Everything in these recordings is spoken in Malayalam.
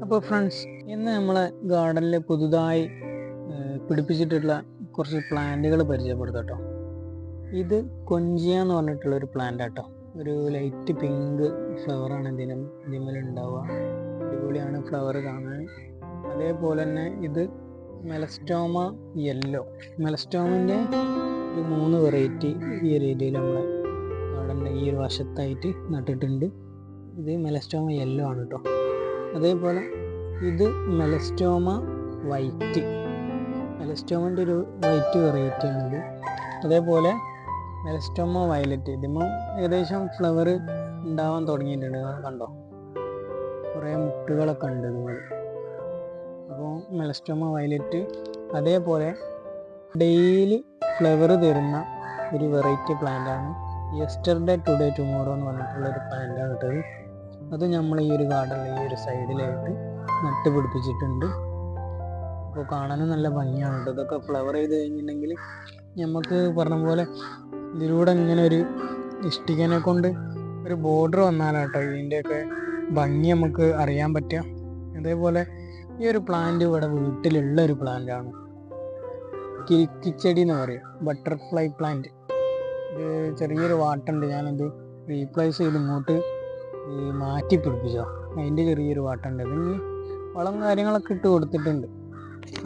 അപ്പോൾ ഫ്രണ്ട്സ്, ഇന്ന് നമ്മളെ ഗാർഡനിൽ പുതുതായി പിടിപ്പിച്ചിട്ടുള്ള കുറച്ച് പ്ലാന്റുകൾ പരിചയപ്പെടുത്താം കേട്ടോ. ഇത് കൊഞ്ചിയ എന്ന് പറഞ്ഞിട്ടുള്ളൊരു പ്ലാന്റ് ആട്ടോ. ഒരു ലൈറ്റ് പിങ്ക് ഫ്ലവറാണ് ഇതിന്മേൽ ഉണ്ടാവുക. അടിപൊളിയാണ് ഫ്ലവർ കാണാൻ. അതേപോലെ തന്നെ ഇത് മെലസ്റ്റോമ യെല്ലോ. മെലസ്റ്റോമിൻ്റെ ഒരു 3 വെറൈറ്റി ഈ ഒരു ഏരിയയിൽ നമ്മളെ ഗാർഡനിൽ ഈ ഒരു വശത്തായിട്ട് നട്ടിട്ടുണ്ട്. ഇത് മെലസ്റ്റോമ യെല്ലോ ആണ് കേട്ടോ. അതേപോലെ ഇത് മെലസ്റ്റോമ വൈറ്റ്. മെലസ്റ്റോമിൻ്റെ ഒരു വൈറ്റ് വെറൈറ്റി ആണിത്. അതേപോലെ മെലസ്റ്റോമ വയലറ്റ്. ഇതിമ്പോൾ ഏകദേശം ഫ്ലവർ ഉണ്ടാവാൻ തുടങ്ങിയിട്ടുണ്ട്. കണ്ടോ, കുറേ മുട്ടുകളൊക്കെ ഉണ്ട് ഇതുപോലെ. അപ്പോൾ മെലസ്റ്റോമ വയലറ്റ്. അതേപോലെ ഡെയിലി ഫ്ലവർ തരുന്ന ഒരു വെറൈറ്റി പ്ലാന്റാണ് യെസ്റ്റർഡേ ടുഡേ ടുമോറോ എന്ന് പറഞ്ഞിട്ടുള്ളൊരു പ്ലാന്റാണ് കേട്ടത്. അത് നമ്മൾ ഈ ഒരു ഗാർഡനിൽ ഈ ഒരു സൈഡിലായിട്ട് നട്ട് പിടിപ്പിച്ചിട്ടുണ്ട്. അപ്പോൾ കാണാനും നല്ല ഭംഗിയാണ് കേട്ടോ. ഇതൊക്കെ ഫ്ലവർ ചെയ്ത് കഴിഞ്ഞിട്ടുണ്ടെങ്കിൽ നമുക്ക് പറഞ്ഞ പോലെ ഇതിലൂടെ ഇങ്ങനെ ഒരു ഇഷ്ടികനെ കൊണ്ട് ഒരു ബോർഡർ വന്നാലാട്ടോ ഇതിൻ്റെയൊക്കെ ഭംഗി നമുക്ക് അറിയാൻ പറ്റുക. അതേപോലെ ഈ ഒരു പ്ലാന്റ് ഇവിടെ വീട്ടിലുള്ള ഒരു പ്ലാന്റാണ്. കിരിക്കിച്ചെടി എന്ന് പറയും, ബട്ടർഫ്ലൈ പ്ലാന്റ്. ഇത് ചെറിയൊരു വാട്ടുണ്ട്, ഞാനത് റീപ്ലേസ് ചെയ്ത് ഇങ്ങോട്ട് മാറ്റി പിടിപ്പിച്ചോ. അതിൻ്റെ ചെറിയൊരു വാട്ടുണ്ട്. അതിന് വളം കാര്യങ്ങളൊക്കെ ഇട്ട് കൊടുത്തിട്ടുണ്ട്.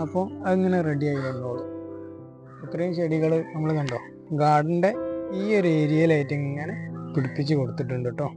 അപ്പോൾ അതിങ്ങനെ റെഡിയായി വന്നോളൂ. ഇത്രയും ചെടികൾ നമ്മൾ കണ്ടോ ഗാർഡൻ്റെ ഈ ഒരു ഏരിയയിലായിട്ട് ഇങ്ങനെ പിടിപ്പിച്ച് കൊടുത്തിട്ടുണ്ട് കേട്ടോ.